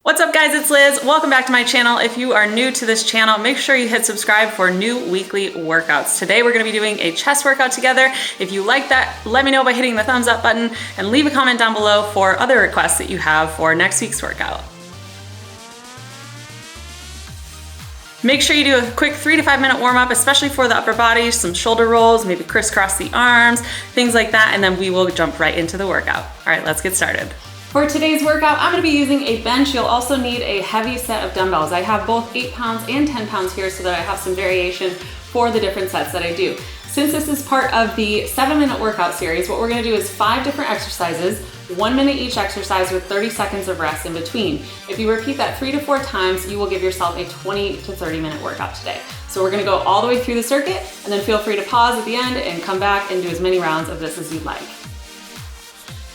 What's up guys, it's Liz. Welcome back to my channel. If you are new to this channel, make sure you hit subscribe for new weekly workouts. Today we're gonna be doing a chest workout together. If you like that, let me know by hitting the thumbs up button and leave a comment down below for other requests that you have for next week's workout. Make sure you do a quick 3 to 5 minute warm up, especially for the upper body, some shoulder rolls, maybe crisscross the arms, things like that, and then we will jump right into the workout. All right, let's get started. For today's workout, I'm gonna be using a bench. You'll also need a heavy set of dumbbells. I have both 8 pounds and 10 pounds here so that I have some variation for the different sets that I do. Since this is part of the 7-minute workout series, what we're gonna do is 5 different exercises, 1 minute each exercise with 30 seconds of rest in between. If you repeat that 3 to 4 times, you will give yourself a 20 to 30 minute workout today. So we're gonna go all the way through the circuit, and then feel free to pause at the end and come back and do as many rounds of this as you'd like.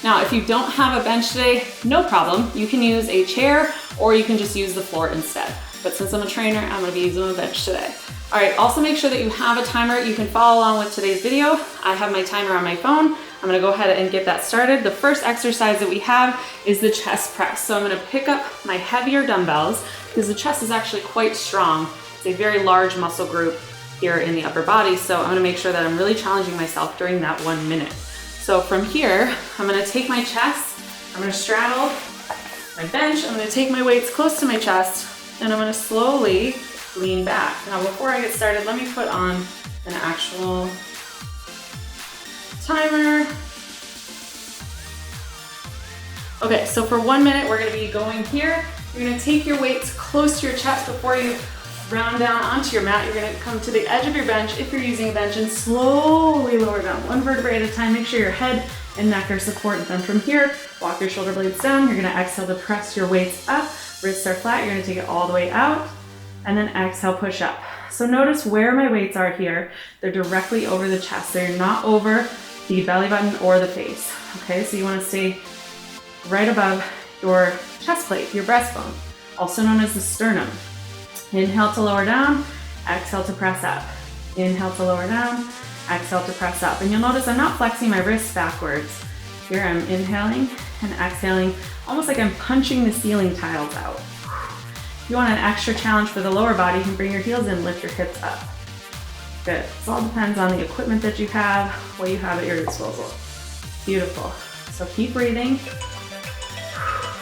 Now, if you don't have a bench today, no problem. You can use a chair or you can just use the floor instead. But since I'm a trainer, I'm gonna be using a bench today. All right, also make sure that you have a timer. You can follow along with today's video. I have my timer on my phone. I'm gonna go ahead and get that started. The first exercise that we have is the chest press. So I'm gonna pick up my heavier dumbbells because the chest is actually quite strong. It's a very large muscle group here in the upper body. So I'm gonna make sure that I'm really challenging myself during that 1 minute. So from here, I'm gonna take my chest, I'm gonna straddle my bench, I'm gonna take my weights close to my chest, and I'm gonna slowly lean back. Now before I get started, let me put on an actual timer. Okay, so for 1 minute, we're gonna be going here. You're gonna take your weights close to your chest before you round down onto your mat. You're gonna come to the edge of your bench if you're using a bench and slowly lower down, 1 vertebrae at a time. Make sure your head and neck are supported. Then from here, walk your shoulder blades down. You're gonna exhale to press your weights up. Wrists are flat. You're gonna take it all the way out and then exhale, push up. So notice where my weights are here. They're directly over the chest. They're not over the belly button or the face. Okay, so you wanna stay right above your chest plate, your breastbone, also known as the sternum. Inhale to lower down, exhale to press up. Inhale to lower down, exhale to press up. And you'll notice I'm not flexing my wrists backwards. Here I'm inhaling and exhaling, almost like I'm punching the ceiling tiles out. If you want an extra challenge for the lower body, you can bring your heels in, lift your hips up. Good. This all depends on the equipment that you have, what you have at your disposal. Beautiful. So keep breathing.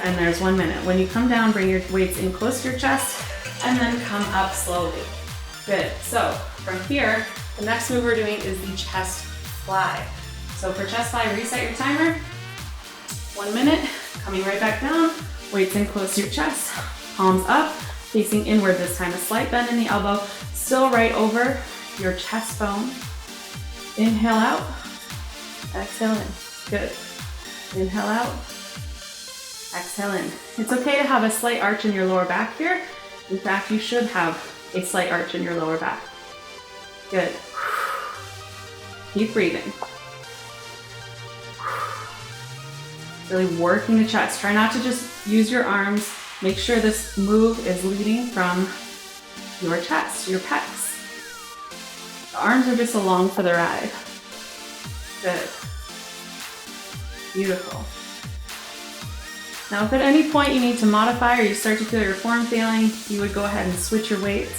And there's 1 minute. When you come down, bring your weights in close to your chest, and then come up slowly. Good. So from here, the next move we're doing is the chest fly. So for chest fly, reset your timer. 1 minute, coming right back down, weights in close to your chest, palms up, facing inward this time. A slight bend in the elbow, still right over your chest bone. Inhale out, exhale in. Good. Inhale out, exhale in. It's okay to have a slight arch in your lower back here. In fact, you should have a slight arch in your lower back. Good. Keep breathing. Really working the chest. Try not to just use your arms. Make sure this move is leading from your chest, your pecs. The arms are just along for the ride. Good. Beautiful. Now, if at any point you need to modify or you start to feel your form failing, you would go ahead and switch your weights,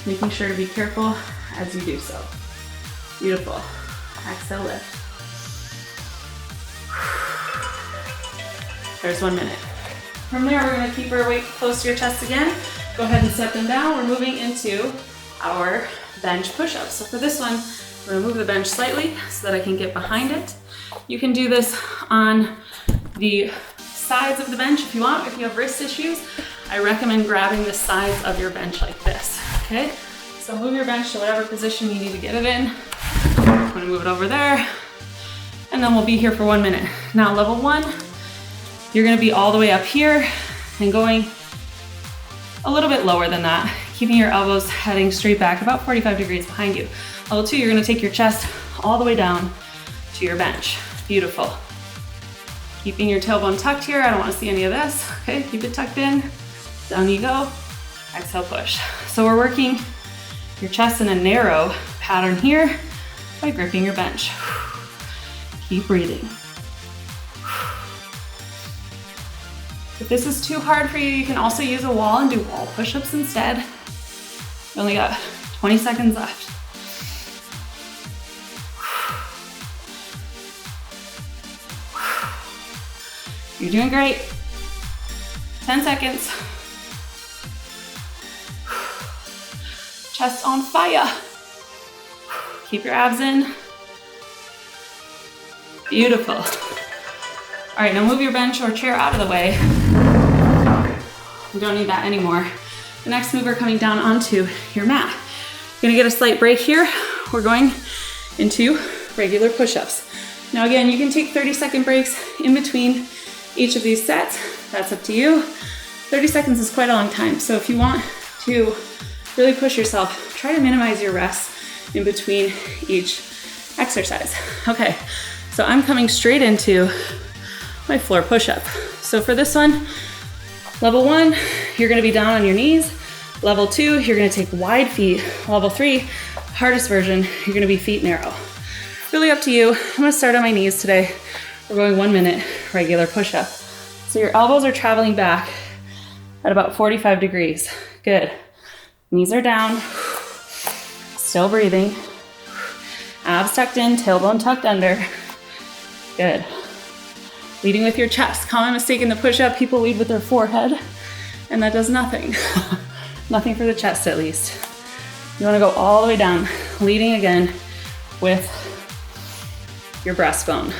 making sure to be careful as you do so. Beautiful. Exhale, lift. There's 1 minute. From there, we're gonna keep our weight close to your chest again. Go ahead and set them down. We're moving into our bench push-ups. So for this one, I'm gonna move the bench slightly so that I can get behind it. You can do this on the sides of the bench if you want. If you have wrist issues, I recommend grabbing the sides of your bench like this, okay? So move your bench to whatever position you need to get it in. I'm gonna move it over there, and then we'll be here for 1 minute. Now level 1, you're gonna be all the way up here and going a little bit lower than that, keeping your elbows heading straight back about 45 degrees behind you. Level 2, you're gonna take your chest all the way down to your bench. Beautiful. Keeping your tailbone tucked here. I don't want to see any of this. Okay, keep it tucked in. Down you go. Exhale, push. So we're working your chest in a narrow pattern here by gripping your bench. Keep breathing. If this is too hard for you, you can also use a wall and do wall push-ups instead. You only got 20 seconds left. You're doing great. 10 seconds. Chest on fire. Keep your abs in. Beautiful. All right, now move your bench or chair out of the way. You don't need that anymore. The next move, we're coming down onto your mat. You're gonna get a slight break here. We're going into regular push-ups. Now again, you can take 30-second breaks in between each of these sets. That's up to you. 30 seconds is quite a long time. So if you want to really push yourself, try to minimize your rest in between each exercise. Okay, so I'm coming straight into my floor push-up. So for this one, level 1, you're gonna be down on your knees. Level 2, you're gonna take wide feet. Level 3, hardest version, you're gonna be feet narrow. Really up to you. I'm gonna start on my knees today. We're going 1 minute regular push-up. So your elbows are traveling back at about 45 degrees. Good. Knees are down. Still breathing. Abs tucked in, tailbone tucked under. Good. Leading with your chest. Common mistake in the push-up, people lead with their forehead, and that does nothing. Nothing for the chest, at least. You wanna go all the way down, leading again with your breastbone.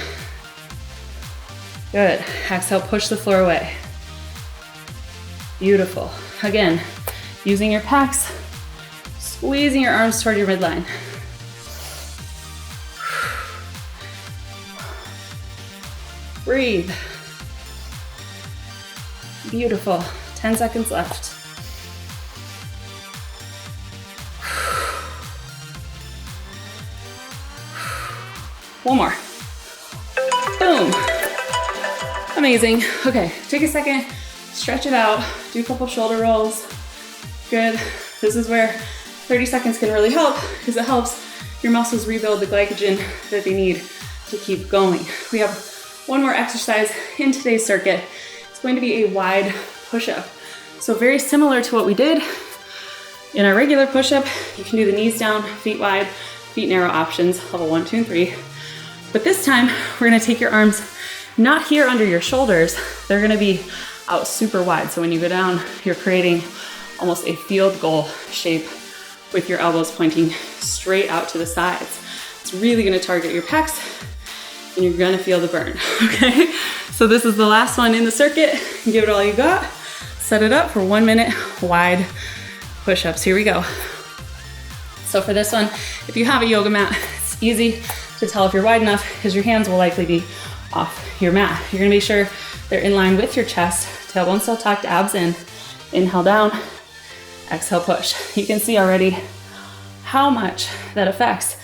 Good. Exhale, push the floor away. Beautiful. Again, using your pecs, squeezing your arms toward your midline. Breathe. Beautiful. 10 seconds left. One more. Boom. Amazing. Okay, take a second, stretch it out, do a couple shoulder rolls. Good. This is where 30 seconds can really help because it helps your muscles rebuild the glycogen that they need to keep going. We have one more exercise in today's circuit. It's going to be a wide push-up. So very similar to what we did in our regular push-up, you can do the knees down, feet wide, feet narrow options, level 1, 2, and 3. But this time, we're gonna take your arms not here under your shoulders, they're gonna be out super wide. So when you go down, you're creating almost a field goal shape with your elbows pointing straight out to the sides. It's really gonna target your pecs and you're gonna feel the burn, okay? So this is the last one in the circuit. Give it all you got. Set it up for 1 minute wide push-ups. Here we go. So for this one, if you have a yoga mat, it's easy to tell if you're wide enough because your hands will likely be off your mat. You're gonna make sure they're in line with your chest, tailbone still tucked, abs in. Inhale down, exhale push. You can see already how much that affects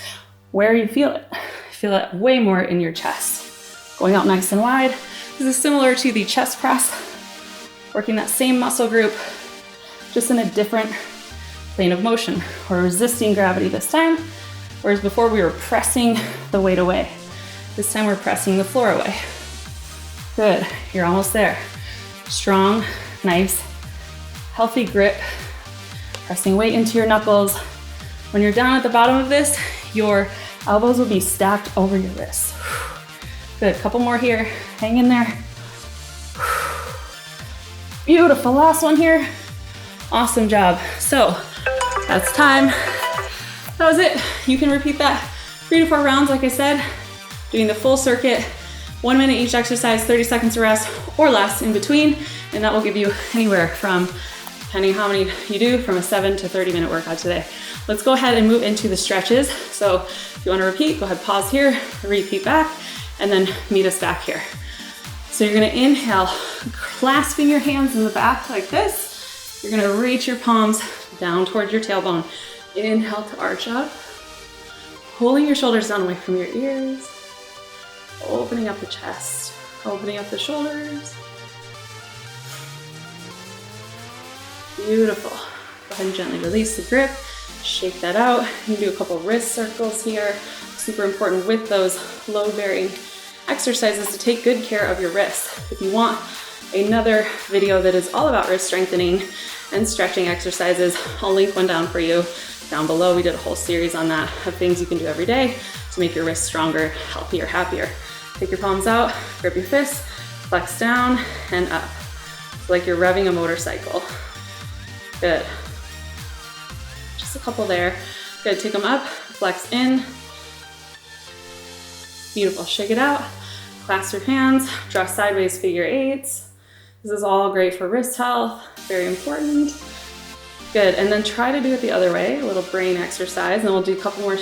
where you feel it. Feel it way more in your chest. Going out nice and wide. This is similar to the chest press, working that same muscle group, just in a different plane of motion. We're resisting gravity this time, whereas before we were pressing the weight away. This time we're pressing the floor away. Good, you're almost there. Strong, nice, healthy grip, pressing weight into your knuckles. When you're down at the bottom of this, your elbows will be stacked over your wrists. Good, couple more here, hang in there. Beautiful, last one here. Awesome job. So that's time. That was it. You can repeat that 3 to 4 rounds, like I said, doing the full circuit, 1 minute each exercise, 30 seconds of rest or less in between. And that will give you anywhere from, depending how many you do, from a 7 to 30 minute workout today. Let's go ahead and move into the stretches. So if you wanna repeat, go ahead, pause here, repeat back, and then meet us back here. So you're gonna inhale, clasping your hands in the back like this. You're gonna reach your palms down towards your tailbone. Inhale to arch up, pulling your shoulders down away from your ears, opening up the chest, opening up the shoulders. Beautiful. Go ahead and gently release the grip, shake that out. You can do a couple wrist circles here. Super important with those load-bearing exercises to take good care of your wrists. If you want another video that is all about wrist strengthening and stretching exercises. I'll link one down for you down below. We did a whole series on that of things you can do every day to make your wrists stronger, healthier, happier. Take your palms out, grip your fists, flex down and up. It's like you're revving a motorcycle. Good. Just a couple there. Good, take them up, flex in. Beautiful, shake it out. Clasp your hands, draw sideways figure eights. This is all great for wrist health, very important. Good, and then try to do it the other way, a little brain exercise, and then we'll do a couple more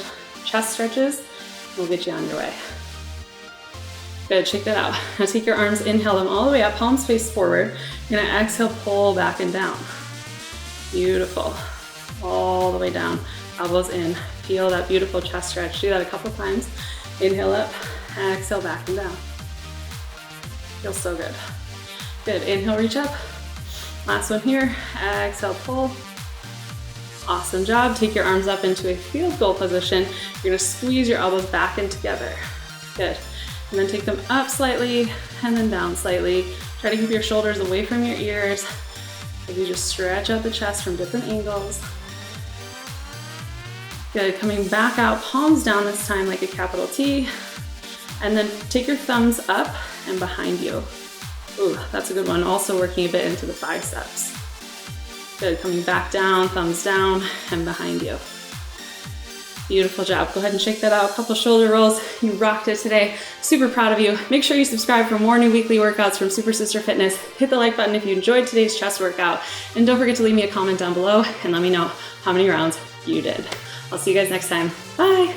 chest stretches, and we'll get you on your way. Good, shake that out. Now take your arms, inhale them all the way up, palms face forward. You're gonna exhale, pull back and down. Beautiful, all the way down, elbows in. Feel that beautiful chest stretch. Do that a couple times. Inhale up, exhale back and down. Feels so good. Good, inhale, reach up. Last one here, exhale, pull. Awesome job. Take your arms up into a field goal position. You're gonna squeeze your elbows back and together. Good. And then take them up slightly and then down slightly. Try to keep your shoulders away from your ears. If you just stretch out the chest from different angles. Good, coming back out, palms down this time like a capital T. And then take your thumbs up and behind you. Ooh, that's a good one. Also working a bit into the biceps. Good, coming back down, thumbs down and behind you. Beautiful job. Go ahead and shake that out. A couple shoulder rolls. You rocked it today. Super proud of you. Make sure you subscribe for more new weekly workouts from Super Sister Fitness. Hit the like button if you enjoyed today's chest workout. And don't forget to leave me a comment down below and let me know how many rounds you did. I'll see you guys next time. Bye.